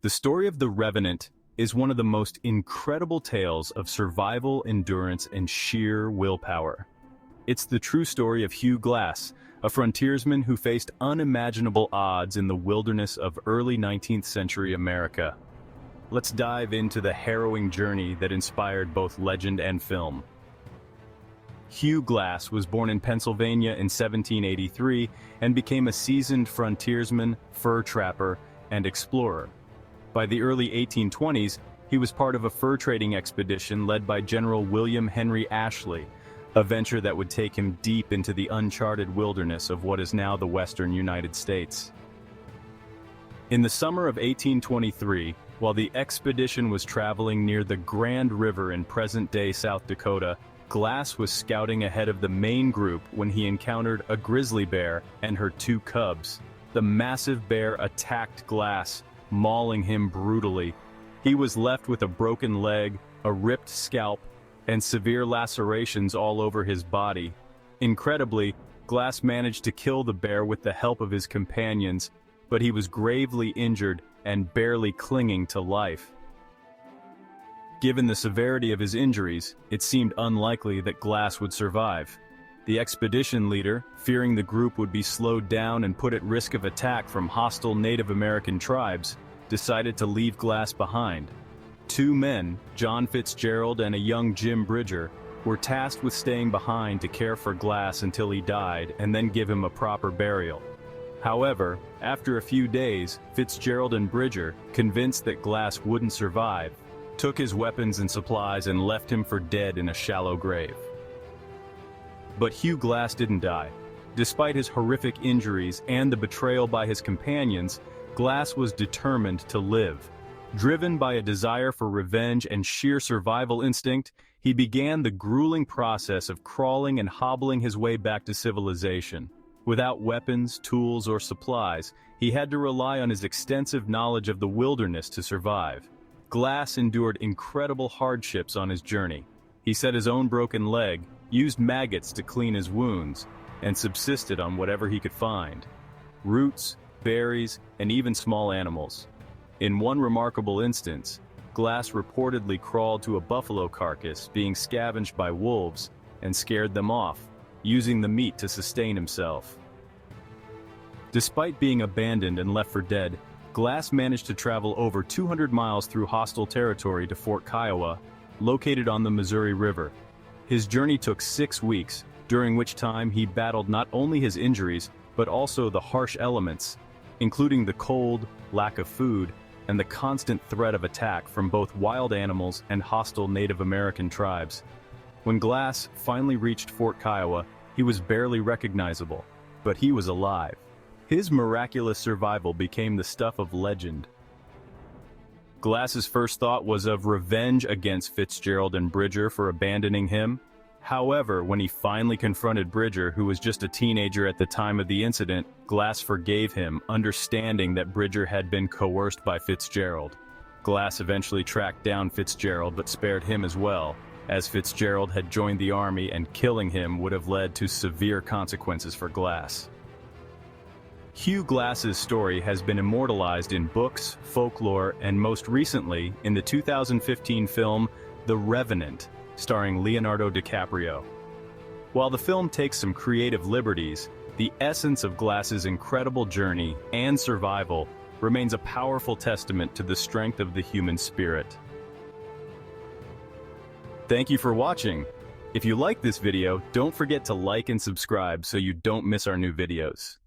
The story of the Revenant is one of the most incredible tales of survival, endurance, and sheer willpower. It's the true story of Hugh Glass, a frontiersman who faced unimaginable odds in the wilderness of early 19th century America. Let's dive into the harrowing journey that inspired both legend and film. Hugh Glass was born in Pennsylvania in 1783 and became a seasoned frontiersman, fur trapper, and explorer. By the early 1820s, he was part of a fur trading expedition led by General William Henry Ashley, a venture that would take him deep into the uncharted wilderness of what is now the western United States. In the summer of 1823, while the expedition was traveling near the Grand River in present-day South Dakota, Glass was scouting ahead of the main group when he encountered a grizzly bear and her two cubs. The massive bear attacked Glass, mauling him brutally. He was left with a broken leg, a ripped scalp, and severe lacerations all over his body. Incredibly, Glass managed to kill the bear with the help of his companions, but he was gravely injured and barely clinging to life. Given the severity of his injuries, it seemed unlikely that Glass would survive. The expedition leader, fearing the group would be slowed down and put at risk of attack from hostile Native American tribes, decided to leave Glass behind. Two men, John Fitzgerald and a young Jim Bridger, were tasked with staying behind to care for Glass until he died and then give him a proper burial. However, after a few days, Fitzgerald and Bridger, convinced that Glass wouldn't survive, took his weapons and supplies and left him for dead in a shallow grave. But Hugh Glass didn't die. Despite his horrific injuries and the betrayal by his companions, Glass was determined to live. Driven by a desire for revenge and sheer survival instinct, he began the grueling process of crawling and hobbling his way back to civilization. Without weapons, tools, or supplies, he had to rely on his extensive knowledge of the wilderness to survive. Glass endured incredible hardships on his journey. He set his own broken leg, used maggots to clean his wounds, and subsisted on whatever he could find: roots, berries, and even small animals. In one remarkable instance, Glass reportedly crawled to a buffalo carcass being scavenged by wolves and scared them off, using the meat to sustain himself. Despite being abandoned and left for dead, Glass managed to travel over 200 miles through hostile territory to Fort Kiowa, located on the Missouri River. His journey took 6 weeks, during which time he battled not only his injuries, but also the harsh elements, including the cold, lack of food, and the constant threat of attack from both wild animals and hostile Native American tribes. When Glass finally reached Fort Kiowa, he was barely recognizable, but he was alive. His miraculous survival became the stuff of legend. Glass's first thought was of revenge against Fitzgerald and Bridger for abandoning him. However, when he finally confronted Bridger, who was just a teenager at the time of the incident, Glass forgave him, understanding that Bridger had been coerced by Fitzgerald. Glass eventually tracked down Fitzgerald but spared him as well, as Fitzgerald had joined the army and killing him would have led to severe consequences for Glass. Hugh Glass's story has been immortalized in books, folklore, and most recently in the 2015 film The Revenant, starring Leonardo DiCaprio. While the film takes some creative liberties, the essence of Glass's incredible journey and survival remains a powerful testament to the strength of the human spirit. Thank you for watching. If you like this video, don't forget to like and subscribe so you don't miss our new videos.